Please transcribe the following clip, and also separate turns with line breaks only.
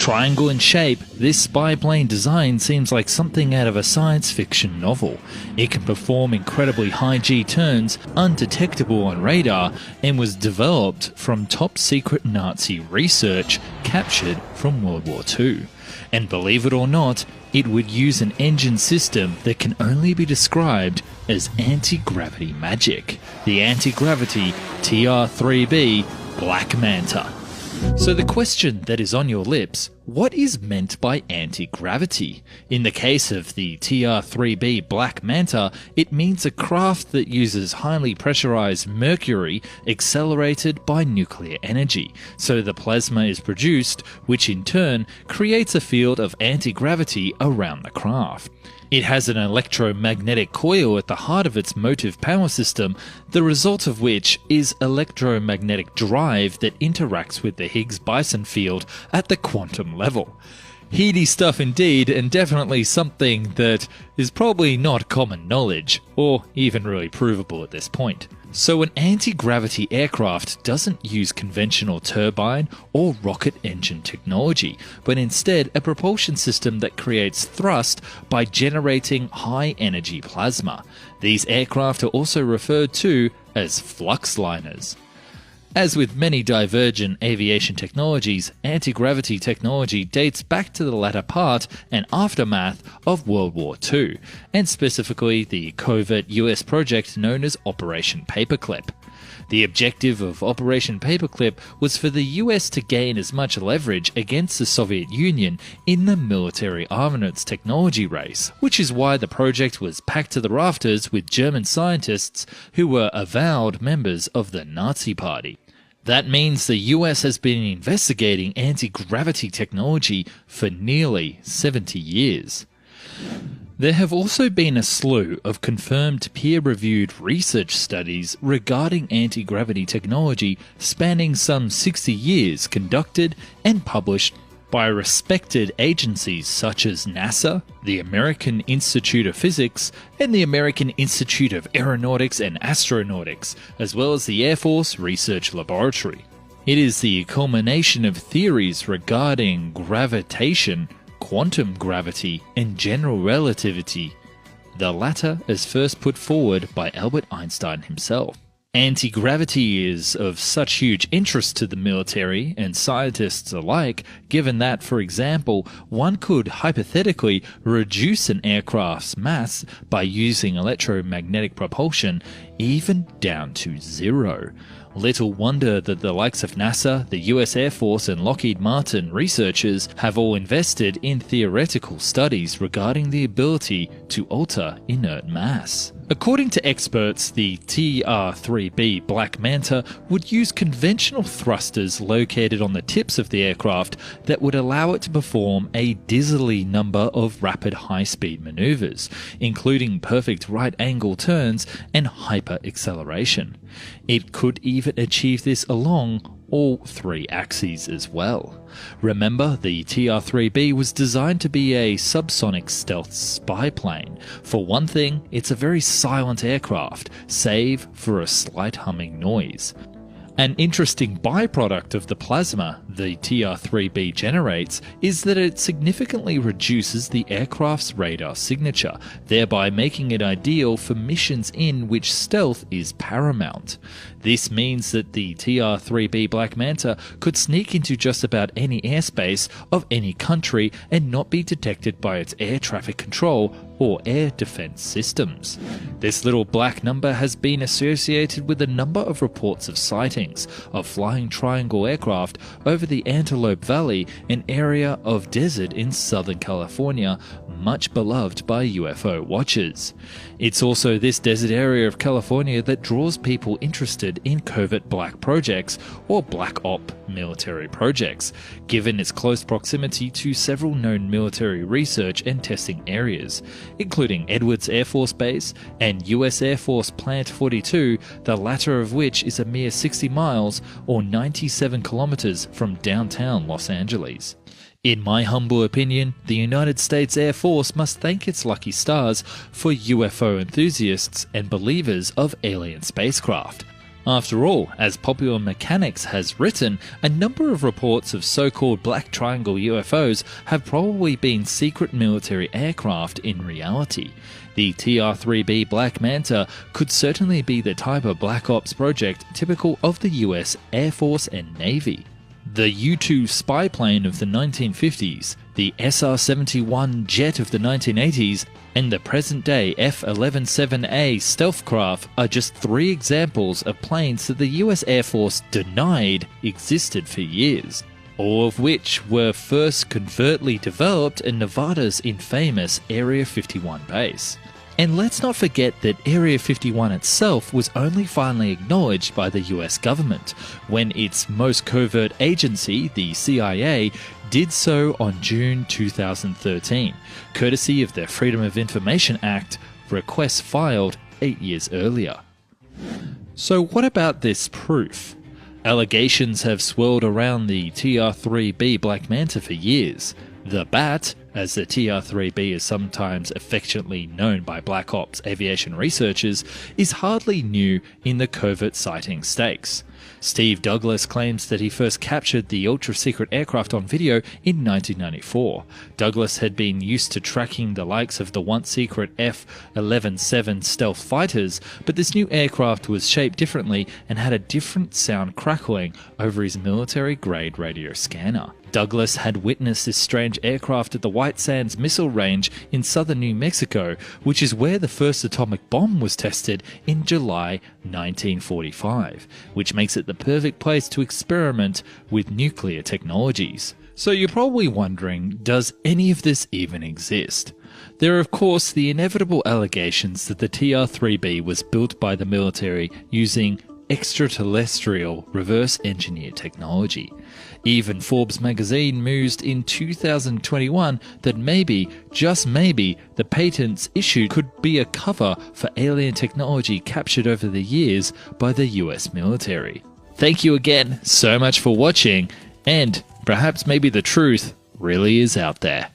Triangle in shape, this spy plane design seems like something out of a science fiction novel. It can perform incredibly high G turns, undetectable on radar, and was developed from top secret Nazi research captured from World War II. And believe it or not, it would use an engine system that can only be described as anti-gravity magic. The anti-gravity TR-3B Black Manta. So the question that is on your lips, what is meant by anti-gravity? In the case of the TR-3B Black Manta, it means a craft that uses highly pressurized mercury accelerated by nuclear energy. So the plasma is produced, which in turn creates a field of anti-gravity around the craft. It has an electromagnetic coil at the heart of its motive power system, the result of which is electromagnetic drive that interacts with the Higgs boson field at the quantum level. Heady stuff indeed, and definitely something that is probably not common knowledge, or even really provable at this point. So an anti-gravity aircraft doesn't use conventional turbine or rocket engine technology, but instead a propulsion system that creates thrust by generating high-energy plasma. These aircraft are also referred to as flux liners. As with many divergent aviation technologies, anti-gravity technology dates back to the latter part and aftermath of World War II, and specifically the covert US project known as Operation Paperclip. The objective of Operation Paperclip was for the US to gain as much leverage against the Soviet Union in the military armaments technology race, which is why the project was packed to the rafters with German scientists who were avowed members of the Nazi Party. That means the US has been investigating anti-gravity technology for nearly 70 years. There have also been a slew of confirmed peer-reviewed research studies regarding anti-gravity technology spanning some 60 years conducted and published by respected agencies such as NASA, the American Institute of Physics, and the American Institute of Aeronautics and Astronautics, as well as the Air Force Research Laboratory. It is the culmination of theories regarding gravitation, quantum gravity, and general relativity, the latter as first put forward by Albert Einstein himself. Anti-gravity is of such huge interest to the military and scientists alike, given that, for example, one could hypothetically reduce an aircraft's mass by using electromagnetic propulsion even down to zero. Little wonder that the likes of NASA, the US Air Force, and Lockheed Martin researchers have all invested in theoretical studies regarding the ability to alter inert mass. According to experts, the TR-3B Black Manta would use conventional thrusters located on the tips of the aircraft that would allow it to perform a dizzily number of rapid high-speed maneuvers, including perfect right-angle turns and hyper-acceleration. It could even achieve this along all three axes as well. Remember, the TR-3B was designed to be a subsonic stealth spy plane. For one thing, it's a very silent aircraft, save for a slight humming noise. An interesting byproduct of the plasma the TR-3B generates is that it significantly reduces the aircraft's radar signature, thereby making it ideal for missions in which stealth is paramount. This means that the TR-3B Black Manta could sneak into just about any airspace of any country and not be detected by its air traffic control or air defense systems. This little black number has been associated with a number of reports of sightings of flying triangle aircraft over the Antelope Valley, an area of desert in Southern California, much beloved by UFO watchers. It's also this desert area of California that draws people interested in covert black projects or black op military projects, given its close proximity to several known military research and testing areas, including Edwards Air Force Base and US Air Force Plant 42, the latter of which is a mere 60 miles or 97 kilometers from downtown Los Angeles. In my humble opinion, the United States Air Force must thank its lucky stars for UFO enthusiasts and believers of alien spacecraft. After all, as Popular Mechanics has written, a number of reports of so-called Black Triangle UFOs have probably been secret military aircraft in reality. The TR-3B Black Manta could certainly be the type of Black Ops project typical of the US Air Force and Navy. The U-2 spy plane of the 1950s, the SR-71 jet of the 1980s, and the present-day F-11-7A stealth craft are just 3 examples of planes that the US Air Force denied existed for years, all of which were first covertly developed in Nevada's infamous Area 51 base. And let's not forget that Area 51 itself was only finally acknowledged by the US government when its most covert agency, the CIA, did so on June 2013, courtesy of the Freedom of Information Act, request filed 8 years earlier. So what about this proof? Allegations have swirled around the TR-3B Black Manta for years. The Bat, as the TR-3B is sometimes affectionately known by Black Ops aviation researchers, is hardly new in the covert sighting stakes. Steve Douglas claims that he first captured the ultra-secret aircraft on video in 1994. Douglas had been used to tracking the likes of the once-secret F-11-7 stealth fighters, but this new aircraft was shaped differently and had a different sound crackling over his military-grade radio scanner. Douglas had witnessed this strange aircraft at the White Sands Missile Range in southern New Mexico, which is where the first atomic bomb was tested in July 1945, which makes it the perfect place to experiment with nuclear technologies. So you're probably wondering, does any of this even exist? There are of course the inevitable allegations that the TR-3B was built by the military using extraterrestrial reverse-engineered technology. Even Forbes magazine mused in 2021 that maybe, just maybe, the patents issued could be a cover for alien technology captured over the years by the US military. Thank you again so much for watching, and perhaps maybe the truth really is out there.